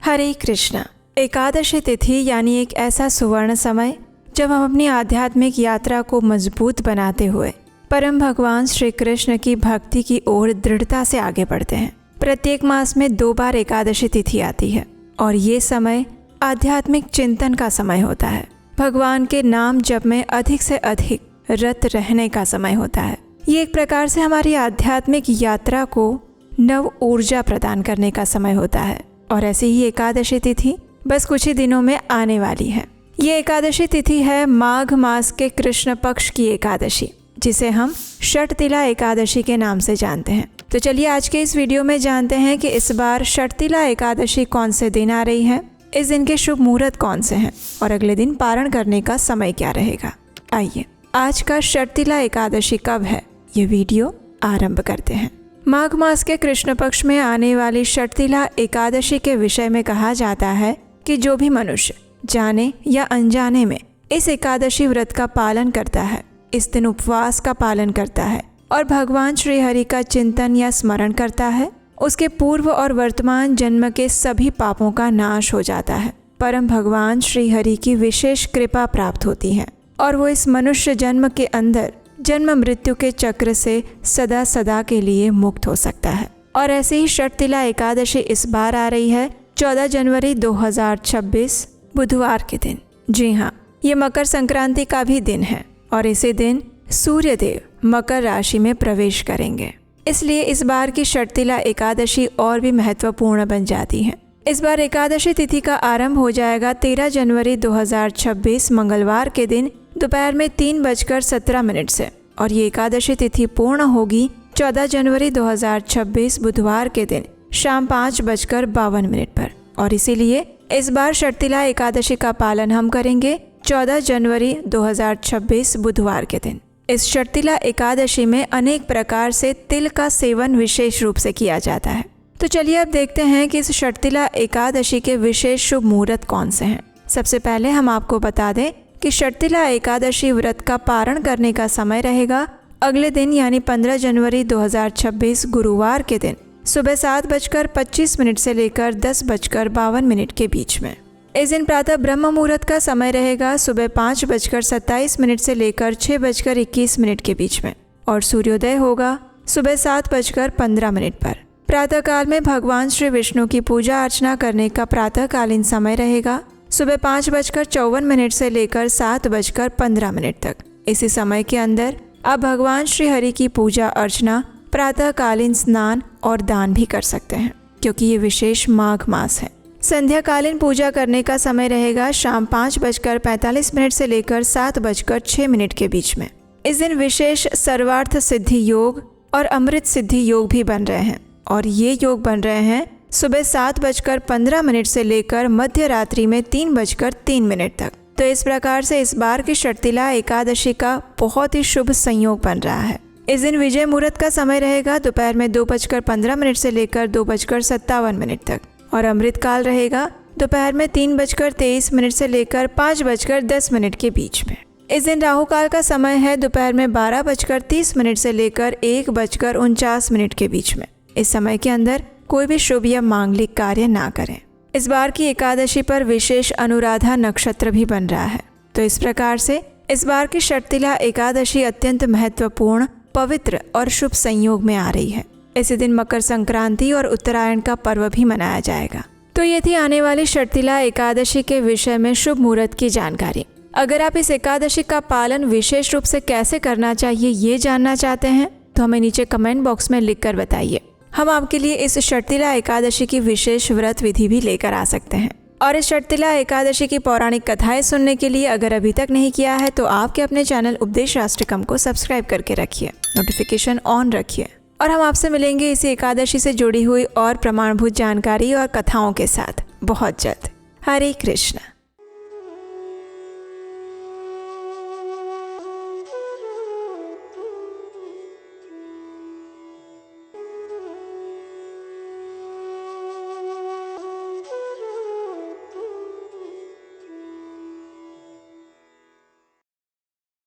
हरे कृष्णा। एकादशी तिथि यानी एक ऐसा सुवर्ण समय जब हम अपनी आध्यात्मिक यात्रा को मजबूत बनाते हुए परम भगवान श्री कृष्ण की भक्ति की ओर दृढ़ता से आगे बढ़ते हैं। प्रत्येक मास में 2 बार एकादशी तिथि आती है और ये समय आध्यात्मिक चिंतन का समय होता है। भगवान के नाम जप में अधिक से अधिक रत रहने का समय होता है। ये एक प्रकार से हमारी आध्यात्मिक यात्रा को नव ऊर्जा प्रदान करने का समय होता है। और ऐसी ही एकादशी तिथि बस कुछ ही दिनों में आने वाली है। ये एकादशी तिथि है माघ मास के कृष्ण पक्ष की एकादशी, जिसे हम षटतिला एकादशी के नाम से जानते हैं। तो चलिए आज के इस वीडियो में जानते हैं कि इस बार षटतिला एकादशी कौन से दिन आ रही है, इस दिन के शुभ मुहूर्त कौन से हैं और अगले दिन पारण करने का समय क्या रहेगा। आइए आज का षटतिला एकादशी कब है, ये वीडियो आरंभ करते हैं। माघ मास के कृष्ण पक्ष में आने वाली षटतिला एकादशी के विषय में कहा जाता है कि जो भी मनुष्य जाने या अनजाने में इस एकादशी व्रत का पालन करता है, इस दिन उपवास का पालन करता है और भगवान श्री हरि का चिंतन या स्मरण करता है, उसके पूर्व और वर्तमान जन्म के सभी पापों का नाश हो जाता है। परम भगवान श्री हरि की विशेष कृपा प्राप्त होती है और वो इस मनुष्य जन्म के अंदर जन्म मृत्यु के चक्र से सदा सदा के लिए मुक्त हो सकता है। और ऐसे ही षटतिला एकादशी इस बार आ रही है 14 जनवरी 2026 बुधवार के दिन। जी हाँ, ये मकर संक्रांति का भी दिन है और इसी दिन सूर्य देव मकर राशि में प्रवेश करेंगे। इसलिए इस बार की षटतिला एकादशी और भी महत्वपूर्ण बन जाती है। इस बार एकादशी तिथि का आरंभ हो जाएगा 13 जनवरी 2026 मंगलवार के दिन दोपहर में 3:17 से और ये एकादशी तिथि पूर्ण होगी 14 जनवरी 2026 बुधवार के दिन शाम 5:52 पर। और इसीलिए इस बार षटतिला एकादशी का पालन हम करेंगे 14 जनवरी 2026 बुधवार के दिन। इस षटतिला एकादशी में अनेक प्रकार से तिल का सेवन विशेष रूप से किया जाता है। तो चलिए अब देखते हैं कि इस षटतिला एकादशी के विशेष शुभ मुहूर्त कौन से हैं। सबसे पहले हम आपको बता दें कि षटतिला एकादशी व्रत का पारण करने का समय रहेगा अगले दिन यानी 15 जनवरी 2026 गुरुवार के दिन सुबह 7:25 से लेकर 10:52 के बीच में। इस दिन प्रातः ब्रह्म मुहूर्त का समय रहेगा सुबह 5:27 से लेकर 6:21 के बीच में और सूर्योदय होगा सुबह 7:15 पर। प्रातः काल में भगवान श्री विष्णु की पूजा अर्चना करने का प्रातःकालीन समय रहेगा सुबह 5:54 से लेकर 7:15 तक। इसी समय के अंदर आप भगवान श्री हरि की पूजा अर्चना, प्रातःकालीन स्नान और दान भी कर सकते हैं, क्योंकि ये विशेष माघ मास है। संध्याकालीन पूजा करने का समय रहेगा शाम 5:45 से लेकर 7:06 के बीच में। इस दिन विशेष सर्वार्थ सिद्धि योग और अमृत सिद्धि योग भी बन रहे हैं और ये योग बन रहे हैं सुबह 7:15 से लेकर मध्य रात्रि में 3:03 तक। तो इस प्रकार से इस बार की षटतिला एकादशी का बहुत ही शुभ संयोग बन रहा है। इस दिन विजय मुहूर्त का समय रहेगा दोपहर में 2:15 से लेकर 2:57 तक और अमृत काल रहेगा दोपहर में 3:23 से लेकर 5:10 के बीच में। इस दिन राहु काल का समय है दोपहर में 12:30 से लेकर 1:49 के बीच में। इस समय के अंदर कोई भी शुभ या मांगलिक कार्य ना करें। इस बार की एकादशी पर विशेष अनुराधा नक्षत्र भी बन रहा है। तो इस प्रकार से इस बार की षटतिला एकादशी अत्यंत महत्वपूर्ण, पवित्र और शुभ संयोग में आ रही है। इसी दिन मकर संक्रांति और उत्तरायण का पर्व भी मनाया जाएगा। तो ये थी आने वाली षटतिला एकादशी के विषय में शुभ मुहूर्त की जानकारी। अगर आप इस एकादशी का पालन विशेष रूप से कैसे करना चाहिए ये जानना चाहते हैं तो हमें नीचे कमेंट बॉक्स में लिख कर बताइए। हम आपके लिए इस षटतिला एकादशी की विशेष व्रत विधि भी लेकर आ सकते हैं। और इस षटतिला एकादशी की पौराणिक कथाएं सुनने के लिए अगर अभी तक नहीं किया है तो आपके अपने चैनल उपदेश राष्ट्रकम को सब्सक्राइब करके रखिए, नोटिफिकेशन ऑन रखिए और हम आपसे मिलेंगे इसी एकादशी से जुड़ी हुई और प्रमाणभूत जानकारी और कथाओं के साथ बहुत जल्द। हरे कृष्णा।